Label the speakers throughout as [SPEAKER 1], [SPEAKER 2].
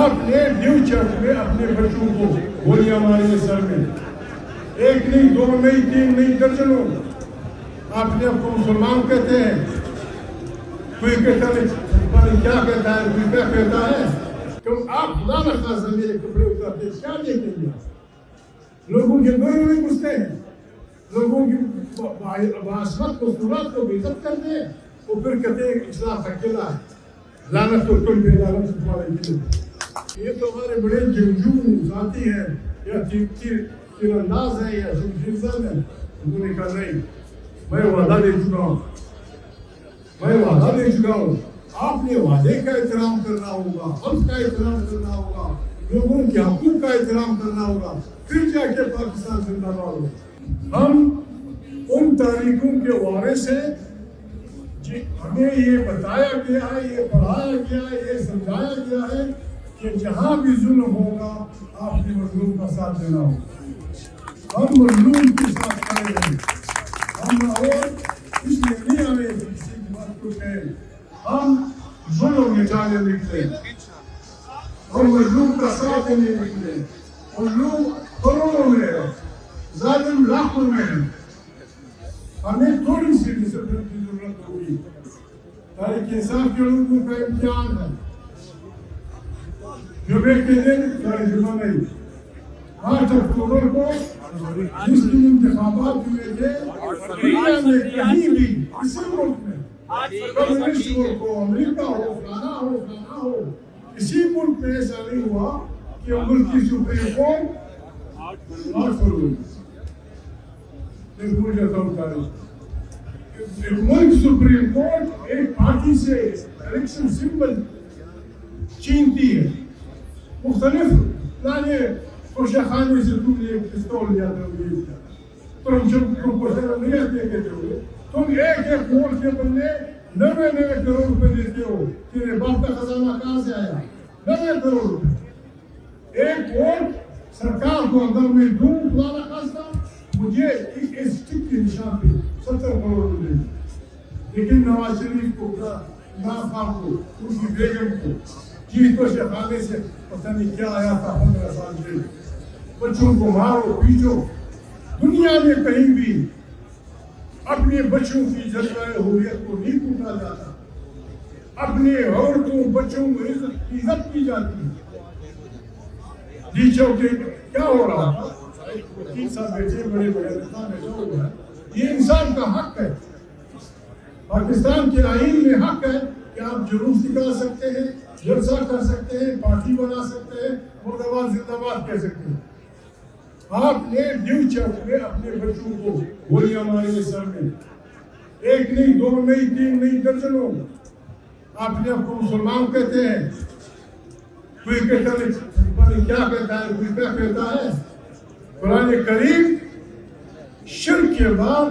[SPEAKER 1] آپ نے new church میں اپنے بچوں کو گولیاں ماری سر میں، ایک نہیں، دو نہیں، تین نہیں، درجنوں. آپ نے آپ کو مسلمان کہتے ہیں، کوئی کہتا ہے کیا کہتا ہے، کوئی کیا کہتا ہے. تو آپ خدا نخواستہ میرے کپڑے اتارتے کیا دیکھیں گے؟ لوگوں کے گھروں میں گھستے ہیں، لوگوں کی عظمت کو، صورت کو بے عزت کرتے ہیں، اور پھر کہتے ہیں اسلام اکیلا ہے. لعنت تو تم پہ، لعنت تمہارے لیے. یہ تو ہمارے بڑے جنگجو ذاتی ہیں، یا تیر انداز ہیں، یا شمشیر ہیں. انہوں نے کہا نہیں، میں وعدہ دے چکا ہوں، میں وعدہ دے چکا ہوں. آپ نے وعدے کا احترام کرنا ہوگا، حق کا احترام کرنا ہوگا، لوگوں کے حقوق کا احترام کرنا ہوگا، پھر جا کے پاکستان زندہ باد ہو. ہم ان تاریخوں کے وارث ہیں، ہمیں یہ بتایا گیا ہے، یہ پڑھایا گیا ہے، یہ سمجھایا گیا ہے کہ جہاں بھی ظلم ہوگا آپ نے مظلوم کا ساتھ دینا ہوگا. ہم مظلوم کے ساتھ کھڑے ہیں. ہم اور اس لیے نہیں ہمیں کسی کی بات کو کہیں، ہم ظلم مٹانے نکلے، ہم مظلوم کا ساتھ دینے نکلے. مظلوم کروڑوں میں ہے، ظالم لاکھوں میں ہے. ہمیں تھوڑی سی ڈسپلن کی ضرورت ہوگی. تاریخ انصاف کے لوگوں کا امتحان ہے. جمعے کے دن جمعہ نہیں، 8 اکتوبر کو جس دن انتخابات ہوئے تھے، دنیا میں کہیں بھی کسی ملک میں، کمیونسٹ ملک ہو، امریکہ ہو، فلانا ہو، فلانا ہو، کسی ملک میں ایسا نہیں ہوا کہ ملک کی سپریم کورٹ اور فروغ. میں بھول جاتا ہوں تاریخ. ملک سپریم کورٹ ایک پارٹی سے الیکشن سمبل چینتی ہے. مختلف لانے خوشہ خانے سے تم نے ایک پستول لیا تھا، تم تم کو شرم نہیں آتی کہتے ہوئے تم ایک ووٹ کے بدلے 90 کروڑ روپے دیتے ہو. تیرے باپ کا خزانہ کہاں سے آیا؟ 90 کروڑ روپے. ایک ووٹ سرکار کو اگر میں دوں، خدا نہ خواستہ مجھے ایک اسٹک کے نشان پہ 70 کروڑ روپے. لیکن نواز شریف کو، عمران خان کو، ان کی بیگم کو جیتو سے خانے سے پتہ نہیں کیا آیا تھا 15 سال سے. بچوں کو مارو پیٹو. دنیا میں کہیں بھی اپنے بچوں کی جذبہ حریت کو نہیں ٹوٹا جاتا. اپنے عورتوں بچوں کو عزت کی جاتی ہے. جی چوکے کیا ہو رہا تھا؟ 3 سال بیٹھے بڑے بڑے انسان بیٹھا ہوا ہے. یہ انسان کا حق ہے. پاکستان کے آئین میں حق ہے کہ آپ جلوس نکال سکتے ہیں، جلسہ کر سکتے ہیں، پارٹی بنا سکتے ہیں، مردباد زندہ باد کہہ سکتے ہیں. آپ نے نیو چرچ میں اپنے بچوں کو گولیاں ماری سر میں، ایک نہیں، دو نہیں، تین نہیں، درجنوں. آپ نے آپ کو مسلمان کہتے ہیں، کوئی کہتا ہے کیا کہتا ہے، کوئی کیا کہتا ہے. قرآن کریم شرک کے بعد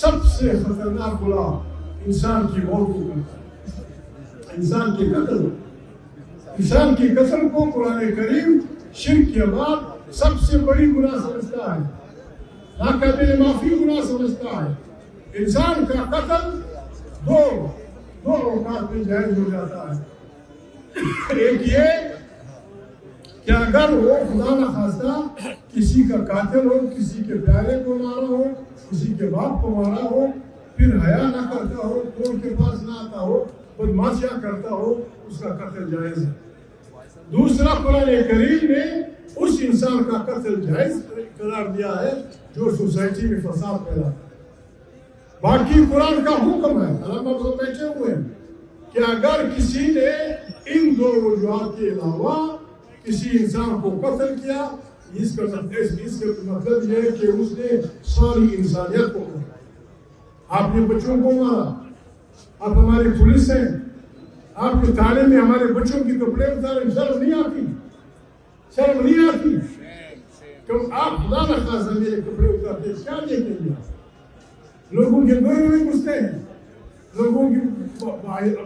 [SPEAKER 1] سب سے خطرناک گناہ انسان کی موت کو کرتا ہے. انسان کی قتل، انسان کی قتل کو قرآن کریم شرک کے بعد سب سے بڑی گناہ سمجھتا ہے، ناقابل معافی گناہ سمجھتا ہے. انسان کا قتل دو اوقات میں جائز ہو جاتا ہے. ایک یہ کہ اگر وہ خدا نخواستہ کسی کا قاتل ہو، کسی کے پیارے کو مارا ہو، کسی کے باپ کو مارا ہو، پھر حیا نہ کرتا ہو، کورٹ کے پاس نہ آتا ہو، بدماشیاں کرتا ہو، اس کا قتل جائز ہے. دوسرا، قرآن کریم نے اس انسان کا قتل جائز قرار دیا ہے جو سوسائٹی میں فساد پھیلاتا ہے. باقی قرآن کا حکم ہے، علامہ تو بیٹھے ہوئے ہیں، کہ اگر کسی نے ان 2 وجوہات کے علاوہ کسی انسان کو قتل کیا، اس کا مطلب یہ ہے کہ اس نے ساری انسانیت کو قتل. آپ نے بچوں کو مارا، آپ ہماری پولیس ہیں، آپ کے تھانے میں ہمارے بچوں کی کپڑے اتارے. شرم نہیں آتی؟ شرم نہیں آتی؟ کیوں آپ خدا نہ خواستہ میرے کپڑے اتارتے کیا دیکھیں گے؟ لوگوں کے گھروں میں گھستے ہیں، لوگوں کی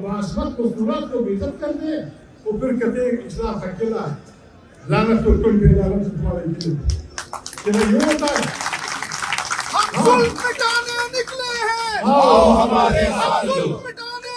[SPEAKER 1] عظمت کو، صورت کو بے عزت کرتے ہیں، اور پھر کہتے ہیں اسلام اکیلا ہے. لعنت تو تم پہ، لعنت تمہارے لیے. یہ ہوتا ہے.
[SPEAKER 2] ہم ظلم مٹانے نکلے ہیں،
[SPEAKER 3] آؤ ہمارے ساتھ
[SPEAKER 2] ظلم
[SPEAKER 3] چلو،
[SPEAKER 2] مٹانے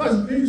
[SPEAKER 1] 10-20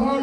[SPEAKER 1] 8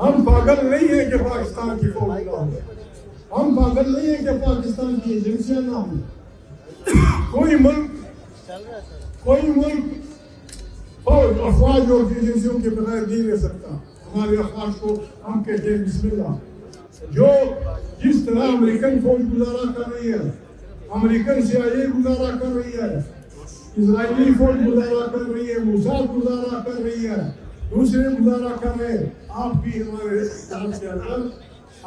[SPEAKER 1] ہم پاگل نہیں ہیں کہ پاکستان کی فوج نہ ہو، ہم پاگل نہیں ہیں کہ پاکستان کی ایجنسیاں نہ ہوں. کوئی ملک فوج افواج اور ایجنسیوں کے بغیر نہیں رہ سکتا. ہمارے افواج کو ہم کہتے ہیں بسم اللہ. جو جس طرح امریکن فوج گزارا کر رہی ہے، امریکن CIA گزارا کر رہی ہے، اسرائیلی فوج گزارا کر رہی ہے، موساد گزارا کر رہی ہے، دوسرے گزارا کر رہے ہیں، آپ بھی ہمارے ساتھ سے اندر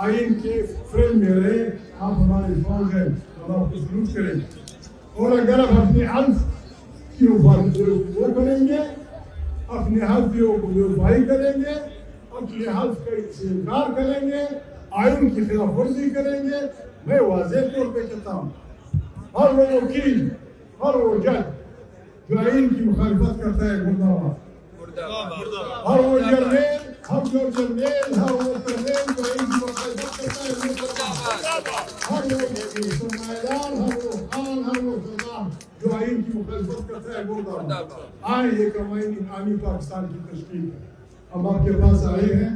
[SPEAKER 1] آئین کے فریم میں رہے. آپ ہماری فوج ہیں، ہم آپ کو سلوٹ کریں. اور اگر آپ اپنے حلف کی وہ کریں گے، اپنے حلف کی وفائی کریں گے، اپنے حلف کا انکار کریں گے، آئین کی خلاف ورزی کریں گے، میں واضح طور پہ کہتا ہوں ہر وہ وکیل، ہر وہ جج جو آئین کی مخالفت کرتا ہے مردہ باد. ہر وہ جرنیل، ہر وہ کرنیل جو آئین کی مخالفت کرتا ہے مردہ باد. ہر وہ سرمایہ دار، ہر وہ خان، ہر وہ سردار جو آئین کی مخالفت کرتا ہے مردہ باد. آئے ایک آئینی پاکستان کی تشکیل ہے. ہم آپ کے پاس آئے ہیں،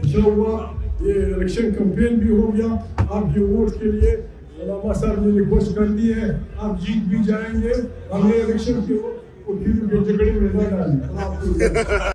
[SPEAKER 1] انشاءاللہ یہ الیکشن کمپین بھی ہو گیا آپ کے ووٹ کے لیے. علامہ صاحب نے ریکویسٹ کر دی ہے، آپ جیت بھی جائیں گے. ہم نے الیکشن کے جھگڑے میں نہ ڈالیں.